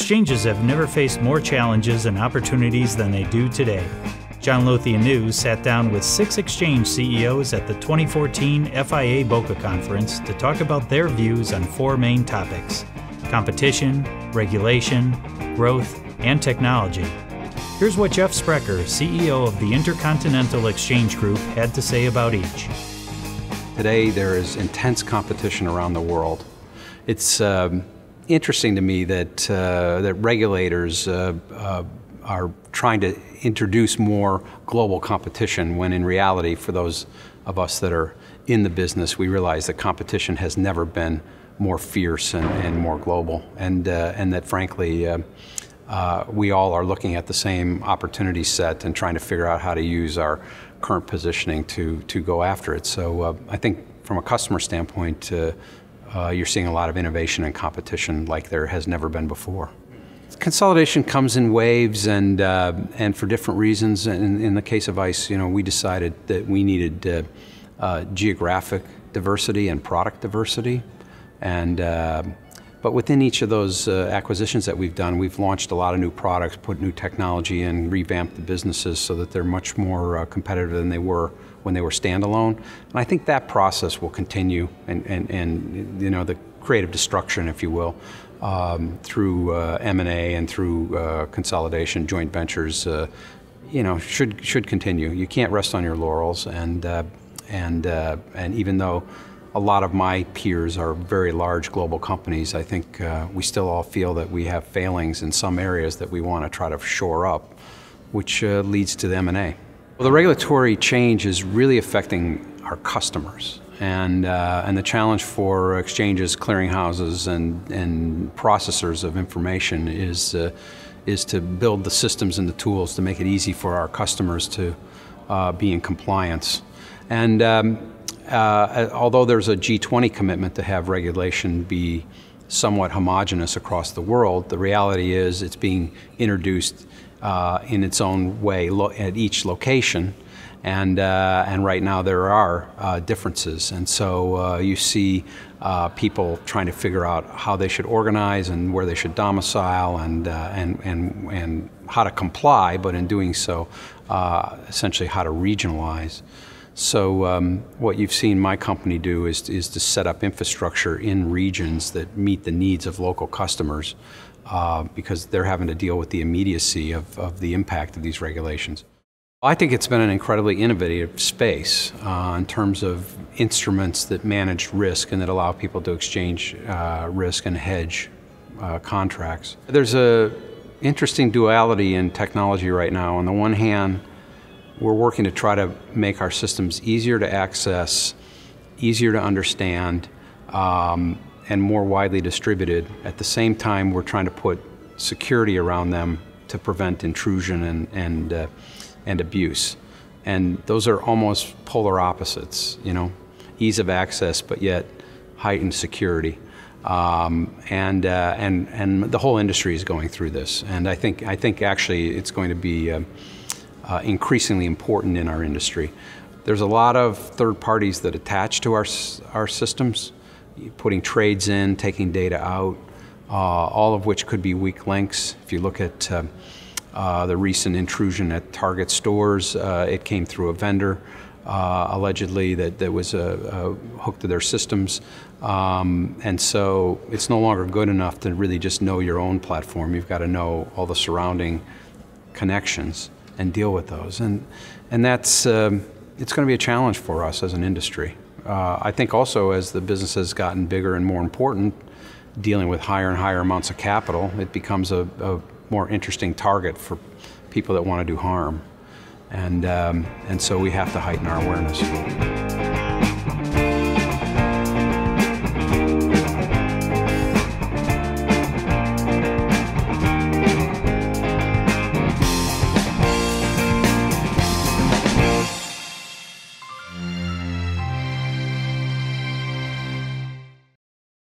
Exchanges have never faced more challenges and opportunities than they do today. John Lothian News sat down with 6 exchange CEOs at the 2014 FIA Boca Conference to talk about their views on 4 main topics: competition, regulation, growth, and technology. Here's what Jeff Sprecher, CEO of the Intercontinental Exchange Group, had to say about each. Today there is intense competition around the world. It's interesting to me that regulators are trying to introduce more global competition, when in reality, for those of us that are in the business, we realize that competition has never been more fierce and more global, and that frankly we all are looking at the same opportunity set and trying to figure out how to use our current positioning to go after it. So I think from a customer standpoint, you're seeing a lot of innovation and competition like there has never been before. Consolidation comes in waves and for different reasons. In the case of ICE, we decided that we needed geographic diversity and product diversity, but within each of those acquisitions that we've done, we've launched a lot of new products, put new technology in, revamped the businesses so that they're much more competitive than they were when they were standalone. And I think that process will continue, and the creative destruction, if you will, through M&A and through consolidation, joint ventures, should continue. You can't rest on your laurels, and even though a lot of my peers are very large global companies, I think we still all feel that we have failings in some areas that we want to try to shore up, which leads to the M&A. Well, the regulatory change is really affecting our customers, and the challenge for exchanges, clearinghouses, and processors of information is to build the systems and the tools to make it easy for our customers to be in compliance. And although there's a G20 commitment to have regulation be somewhat homogeneous across the world, the reality is it's being introduced in its own way at each location, and right now there are differences, and so you see people trying to figure out how they should organize and where they should domicile and how to comply, but in doing so, essentially how to regionalize. So what you've seen my company do is to set up infrastructure in regions that meet the needs of local customers, because they're having to deal with the immediacy of the impact of these regulations. I think it's been an incredibly innovative space in terms of instruments that manage risk and that allow people to exchange risk and hedge contracts. There's an interesting duality in technology right now. On the one hand, we're working to try to make our systems easier to access, easier to understand, and more widely distributed. At the same time, we're trying to put security around them to prevent intrusion and abuse. And those are almost polar opposites, ease of access, but yet heightened security. And the whole industry is going through this. And I think actually it's going to be increasingly important in our industry. There's a lot of third parties that attach to our systems, putting trades in, taking data out, all of which could be weak links. If you look at the recent intrusion at Target stores, it came through a vendor, allegedly, that was hooked to their systems. And so it's no longer good enough to really just know your own platform. You've got to know all the surrounding connections and deal with those. And that's, it's going to be a challenge for us as an industry. I think also as the business has gotten bigger and more important, dealing with higher and higher amounts of capital, it becomes a more interesting target for people that want to do harm. And so we have to heighten our awareness.